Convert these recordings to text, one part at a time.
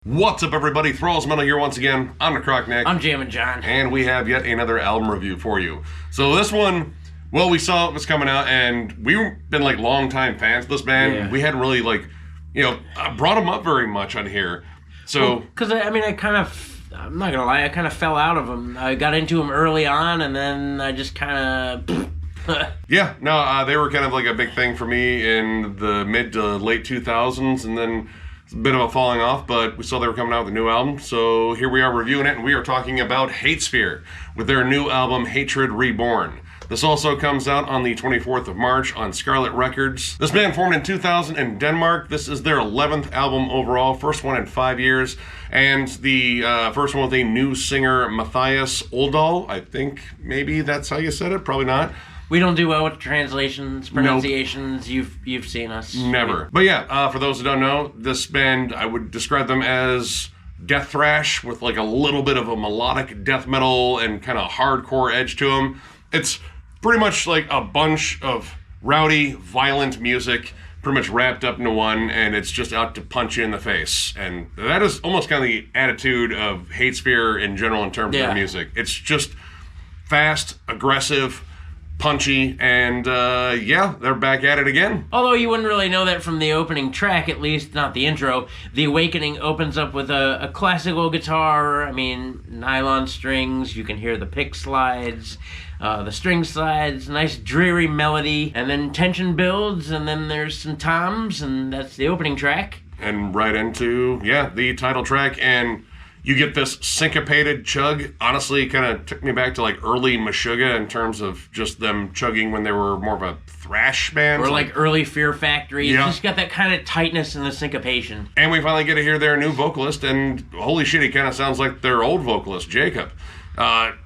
What's up, everybody? Thralls Metal here once again. I'm Necrotic Nick. I'm Jammin John. And we have yet another album review for you. So this one, well, we saw it was coming out, and we've been like longtime fans of this band. Yeah. We hadn't really brought them up very much on here. So, because I'm not gonna lie, I kind of fell out of them. I got into them early on, and then I just kind of. yeah, no, they were kind of like a big thing for me in the mid to late 2000s, and then it's a bit of a falling off, but we saw they were coming out with a new album, so here we are reviewing it, and we are talking about Hatesphere with their new album, Hatred Reborn. This also comes out on the 24th of March on Scarlet Records. This band formed in 2000 in Denmark. This is their 11th album overall, first one in 5 years, and the first one with a new singer, Matthias Oldal. I think maybe that's how you said it, probably not. We don't do well with translations, pronunciations. Nope. You've seen us. Never. But yeah, for those who don't know, this band, I would describe them as deaththrash with like a little bit of a melodic death metal and kind of hardcore edge to them. It's pretty much like a bunch of rowdy, violent music pretty much wrapped up into one, and it's just out to punch you in the face. And that is almost kind of the attitude of Hatesphere in general in terms of their music. It's just fast, aggressive, punchy, and they're back at it again. Although you wouldn't really know that from the opening track, at least not the intro. The Awakening opens up with a classical guitar, nylon strings, you can hear the pick slides, the string slides, nice dreary melody, and then tension builds, and then there's some toms, and that's the opening track. And right into, the title track, and you get this syncopated chug. Honestly, kind of took me back to like early Meshuggah in terms of just them chugging when they were more of a thrash band. Or like early Fear Factory. Yeah. It's just got that kind of tightness in the syncopation. And we finally get to hear their new vocalist, and holy shit, he kind of sounds like their old vocalist, Jacob.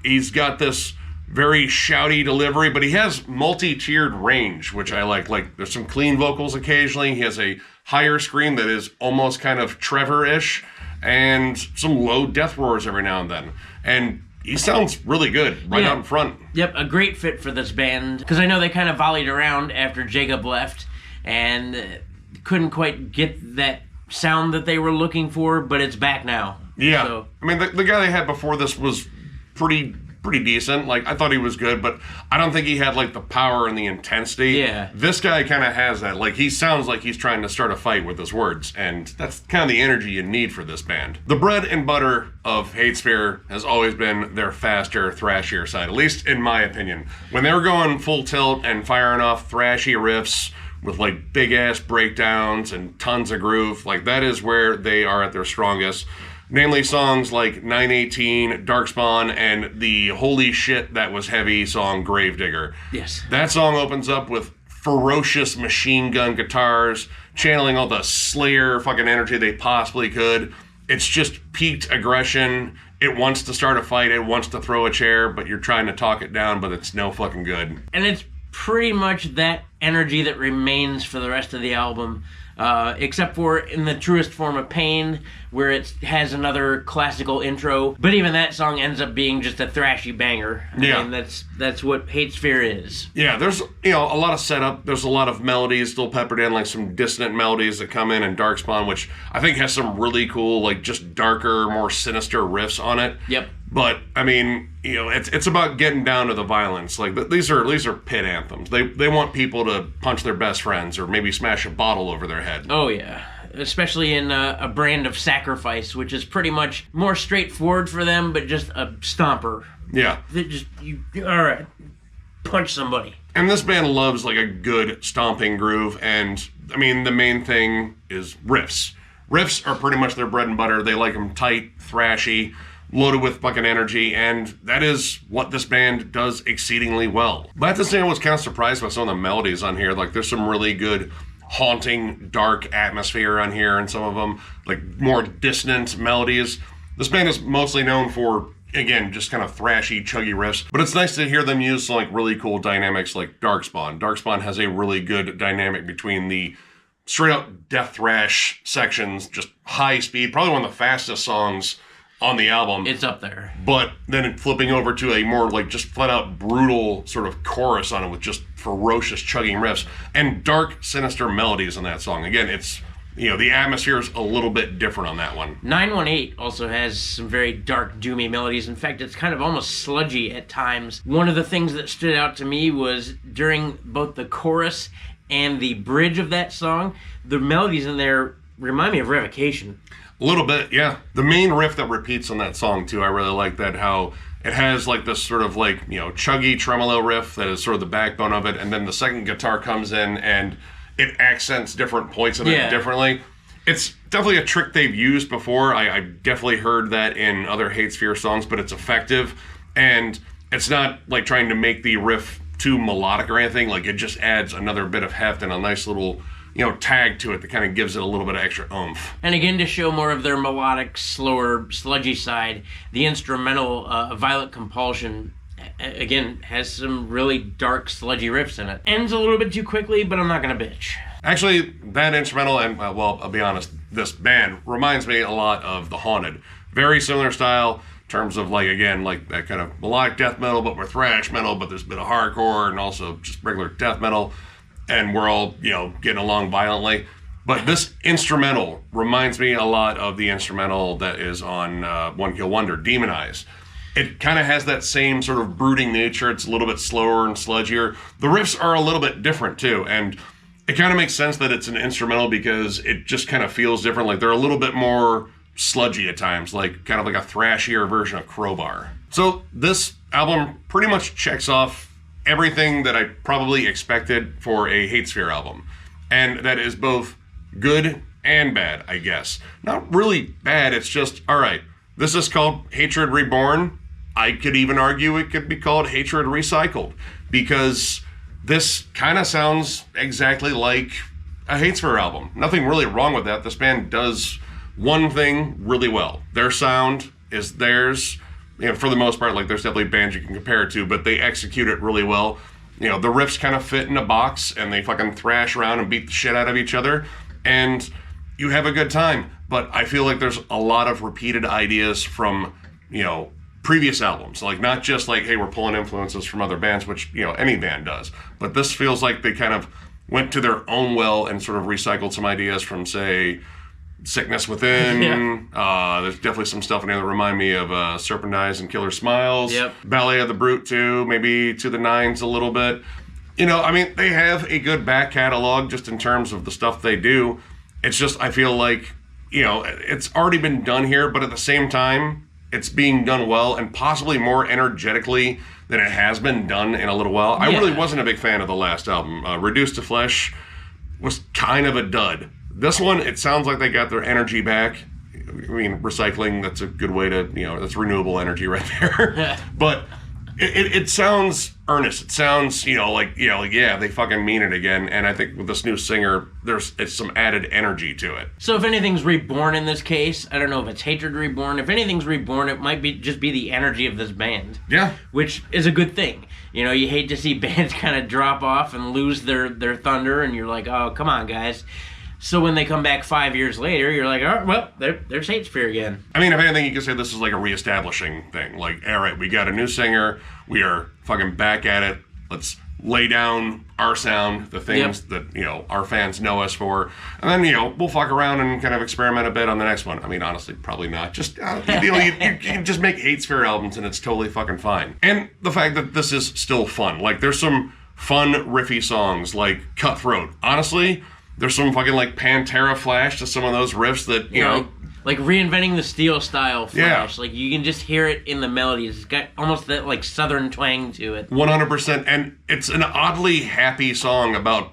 He's got this very shouty delivery, but he has multi-tiered range, which I like. Like, there's some clean vocals occasionally. He has a higher scream that is almost kind of Trevor-ish, and some low death roars every now and then. And he sounds really good out in front. Yep, a great fit for this band. Because I know they kind of volleyed around after Jacob left and couldn't quite get that sound that they were looking for, but it's back now. Yeah. So. The guy they had before this was pretty decent. Like, I thought he was good, but I don't think he had like the power and the intensity. Yeah. This guy kind of has that. Like, he sounds like he's trying to start a fight with his words, and that's kind of the energy you need for this band. The bread and butter of Hatesphere has always been their faster, thrashier side, at least in my opinion. When they were going full tilt and firing off thrashy riffs with like big ass breakdowns and tons of groove, like that is where they are at their strongest. Namely songs like 918, Darkspawn, and the holy shit that was heavy song Gravedigger. Yes. That song opens up with ferocious machine gun guitars, channeling all the Slayer fucking energy they possibly could. It's just peaked aggression. It wants to start a fight, it wants to throw a chair, but you're trying to talk it down, but it's no fucking good. And it's pretty much that energy that remains for the rest of the album. Except for in the truest form of Pain, where it has another classical intro. But even that song ends up being just a thrashy banger. I mean, that's what Hatesphere is. Yeah, there's a lot of setup. There's a lot of melodies still peppered in, like some dissonant melodies that come in Darkspawn, which I think has some really cool, like just darker, more sinister riffs on it. Yep. But it's about getting down to the violence. Like these are pit anthems. They want people to punch their best friends or maybe smash a bottle over their head. Oh yeah, especially in a brand of Sacrifice, which is pretty much more straightforward for them, but just a stomper. Yeah. They just all right, punch somebody. And this band loves like a good stomping groove, and the main thing is riffs. Riffs are pretty much their bread and butter. They like them tight, thrashy, loaded with fucking energy, and that is what this band does exceedingly well. But at the same time, I was kind of surprised by some of the melodies on here. Like, there's some really good haunting, dark atmosphere on here, and some of them, like, more dissonant melodies. This band is mostly known for, again, just kind of thrashy, chuggy riffs, but it's nice to hear them use some, like, really cool dynamics like Darkspawn. Darkspawn has a really good dynamic between the straight-up death thrash sections, just high speed, probably one of the fastest songs on the album. It's up there. But then flipping over to a more like just flat out brutal sort of chorus on it with just ferocious chugging riffs and dark, sinister melodies on that song. Again, it's the atmosphere is a little bit different on that one. 918 also has some very dark, doomy melodies. In fact, it's kind of almost sludgy at times. One of the things that stood out to me was during both the chorus and the bridge of that song, the melodies in there remind me of Revocation. A little bit, yeah. The main riff that repeats on that song, too, I really like that, how it has like this sort of like, chuggy tremolo riff that is sort of the backbone of it, and then the second guitar comes in and it accents different points of it differently. It's definitely a trick they've used before. I've definitely heard that in other Hatesphere songs, but it's effective. And it's not like trying to make the riff too melodic or anything. Like, it just adds another bit of heft and a nice little, tag to it that kind of gives it a little bit of extra oomph. And again, to show more of their melodic, slower, sludgy side, the instrumental Violent Compulsion again has some really dark, sludgy riffs in it. Ends a little bit too quickly, but I'm not gonna bitch. Actually, that instrumental, and well, I'll be honest, this band reminds me a lot of The Haunted. Very similar style in terms of, like, again, like that kind of melodic death metal, but more thrash metal, but there's a bit of hardcore and also just regular death metal, and we're all, getting along violently. But this instrumental reminds me a lot of the instrumental that is on One Kill Wonder, Demon Eyes. It kind of has that same sort of brooding nature. It's a little bit slower and sludgier. The riffs are a little bit different, too, and it kind of makes sense that it's an instrumental because it just kind of feels different. Like, they're a little bit more sludgy at times, like kind of like a thrashier version of Crowbar. So this album pretty much checks off everything that I probably expected for a Hatesphere album. And that is both good and bad, I guess. Not really bad, it's just, all right, this is called Hatred Reborn. I could even argue it could be called Hatred Recycled, because this kind of sounds exactly like a Hatesphere album. Nothing really wrong with that. This band does one thing really well. Their sound is theirs. For the most part, like, there's definitely bands you can compare it to, but they execute it really well. The riffs kind of fit in a box, and they fucking thrash around and beat the shit out of each other, and you have a good time. But I feel like there's a lot of repeated ideas from, previous albums. Like, not just like, hey, we're pulling influences from other bands, which, any band does. But this feels like they kind of went to their own well and sort of recycled some ideas from, say, Sickness Within. There's definitely some stuff in there that remind me of Serpent Eyes and Killer Smiles. Yep. Ballet of the Brute, too. Maybe To the Nines a little bit. They have a good back catalog just in terms of the stuff they do. It's just, I feel like, it's already been done here, but at the same time, it's being done well and possibly more energetically than it has been done in a little while. I really wasn't a big fan of the last album. Reduced to Flesh was kind of a dud. This one, it sounds like they got their energy back. I mean, recycling, that's a good way to, that's renewable energy right there. But it sounds earnest. It sounds, they fucking mean it again. And I think with this new singer, it's some added energy to it. So if anything's reborn in this case, I don't know if it's Hatred Reborn. If anything's reborn, it might be just be the energy of this band. Yeah. Which is a good thing. You hate to see bands kind of drop off and lose their thunder, and you're like, oh, come on, guys. So when they come back 5 years later, you're like, oh, well, there's Hatesphere again. I mean, if anything, you could say this is like a reestablishing thing. Like, all right, we got a new singer. We are fucking back at it. Let's lay down our sound, the things that, our fans know us for. And then, we'll fuck around and kind of experiment a bit on the next one. I mean, honestly, probably not. Just, you just make Hatesphere albums and it's totally fucking fine. And the fact that this is still fun. Like, there's some fun, riffy songs like Cutthroat. Honestly, there's some fucking, like, Pantera flash to some of those riffs that, you know... Like Reinventing the Steel style flash. Yeah. Like, you can just hear it in the melodies. It's got almost that, like, southern twang to it. 100%. And it's an oddly happy song about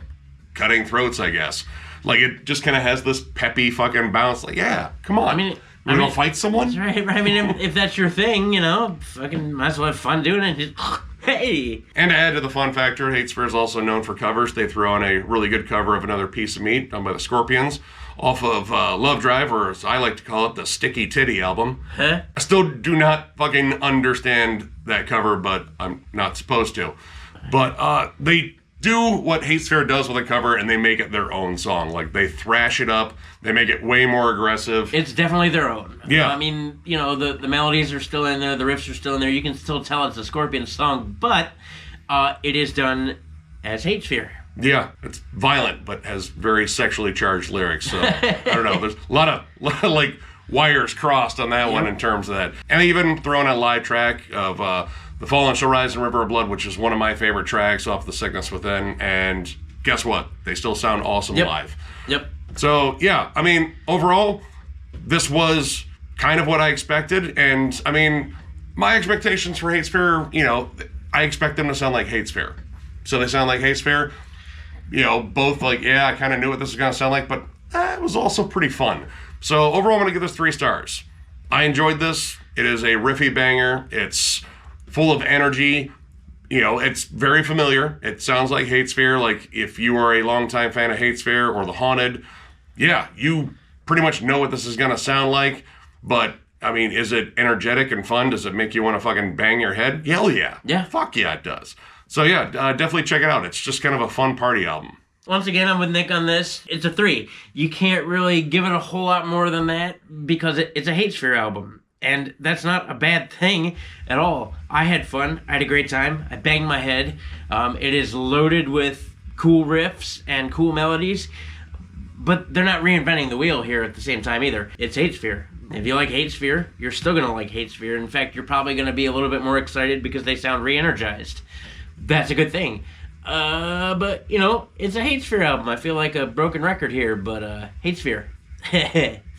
cutting throats, I guess. Like, it just kind of has this peppy fucking bounce. Like, yeah, come on. We're gonna fight someone? That's right. I mean, if that's your thing, fucking might as well have fun doing it. Just... Hey! And to add to the fun factor, Hatesphere is also known for covers. They threw on a really good cover of Another Piece of Meat done by the Scorpions off of Love Drive, or as I like to call it, the Sticky Titty album. Huh? I still do not fucking understand that cover, but I'm not supposed to. But they do what Hatesphere does with a cover, and they make it their own song. Like, they thrash it up. They make it way more aggressive. It's definitely their own. Yeah. I mean, the melodies are still in there. The riffs are still in there. You can still tell it's a Scorpion song, but it is done as Hatesphere. Yeah, it's violent, but has very sexually charged lyrics. So I don't know. There's a lot of like wires crossed on that one in terms of that. And they even thrown a live track of The Fallen Shall Rise and River of Blood, which is one of my favorite tracks off The Sickness Within. And guess what? They still sound awesome live. Yep. So yeah, I mean, overall, this was kind of what I expected. And I mean, my expectations for Hatesphere, you know, I expect them to sound like Hatesphere. So they sound like Hatesphere. You know, both like, yeah, I kind of knew what this was going to sound like, but it was also pretty fun. So overall, I'm going to give this 3 stars. I enjoyed this. It is a riffy banger. It's full of energy. You know, it's very familiar. It sounds like Hatesphere. Like, if you are a longtime fan of Hatesphere or The Haunted, yeah, you pretty much know what this is going to sound like. But, I mean, is it energetic and fun? Does it make you want to fucking bang your head? Hell yeah. Yeah. Fuck yeah, it does. So yeah, definitely check it out. It's just kind of a fun party album. Once again, I'm with Nick on this. It's a 3. You can't really give it a whole lot more than that because it's a Hatesphere album. And that's not a bad thing at all. I had fun. I had a great time. I banged my head. It is loaded with cool riffs and cool melodies. But they're not reinventing the wheel here at the same time either. It's Hatesphere. If you like Hatesphere, you're still going to like Hatesphere. In fact, you're probably going to be a little bit more excited because they sound re-energized. That's a good thing. But, you know, it's a Hatesphere album. I feel like a broken record here, but Hatesphere.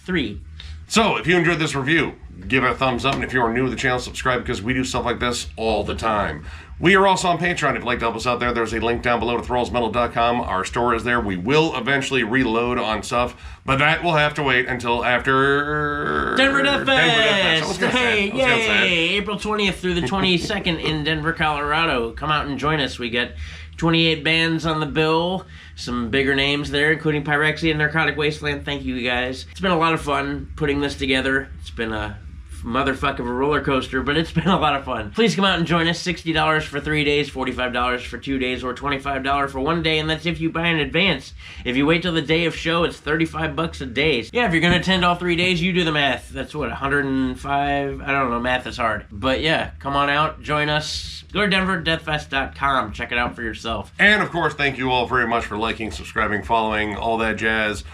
3. So, if you enjoyed this review, give it a thumbs up, and if you are new to the channel, subscribe, because we do stuff like this all the time. We are also on Patreon. If you'd like to help us out there, there's a link down below to thrallsmetal.com. Our store is there. We will eventually reload on stuff, but that will have to wait until after Denver Death Fest! Hey, yay! April 20th through the 22nd in Denver, Colorado. Come out and join us. We got 28 bands on the bill. Some bigger names there, including Pyrexia and Necrotic Wasteland. Thank you guys. It's been a lot of fun putting this together. It's been a motherfuck of a roller coaster, but it's been a lot of fun. Please come out and join us. $60 for 3 days, $45 for 2 days, or $25 for 1 day, and that's if you buy in advance. If you wait till the day of show, it's $35 a day. Yeah, if you're gonna attend all 3 days, you do the math. That's what, 105? I don't know, math is hard. But yeah, come on out, join us. Go to denverdeathfest.com. Check it out for yourself. And of course, thank you all very much for liking, subscribing, following, all that jazz.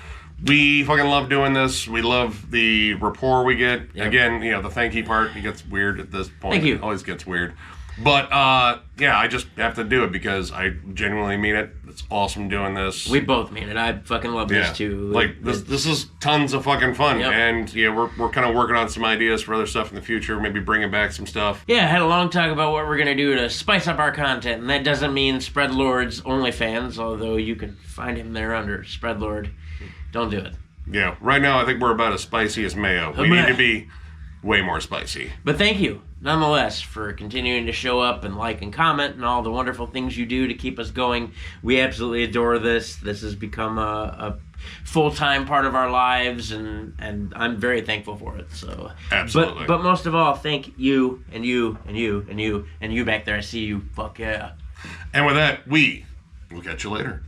We fucking love doing this. We love the rapport we get. Yep. Again, you know, the thank you part, it gets weird at this point. Thank you. It always gets weird. But, yeah, I just have to do it because I genuinely mean it. It's awesome doing this. We both mean it. I fucking love this too. Like, this is tons of fucking fun. Yep. And, yeah, we're kind of working on some ideas for other stuff in the future. Maybe bringing back some stuff. Yeah, I had a long talk about what we're going to do to spice up our content. And that doesn't mean Spreadlord's OnlyFans, although you can find him there under Spreadlord. Don't do it. Yeah, right now I think we're about as spicy as mayo. We need to be way more spicy. But thank you, nonetheless, for continuing to show up and like and comment and all the wonderful things you do to keep us going. We absolutely adore this. This has become a full-time part of our lives, and I'm very thankful for it. So absolutely. But most of all, thank you and you and you and you and you back there. I see you. Fuck yeah. And with that, we'll catch you later.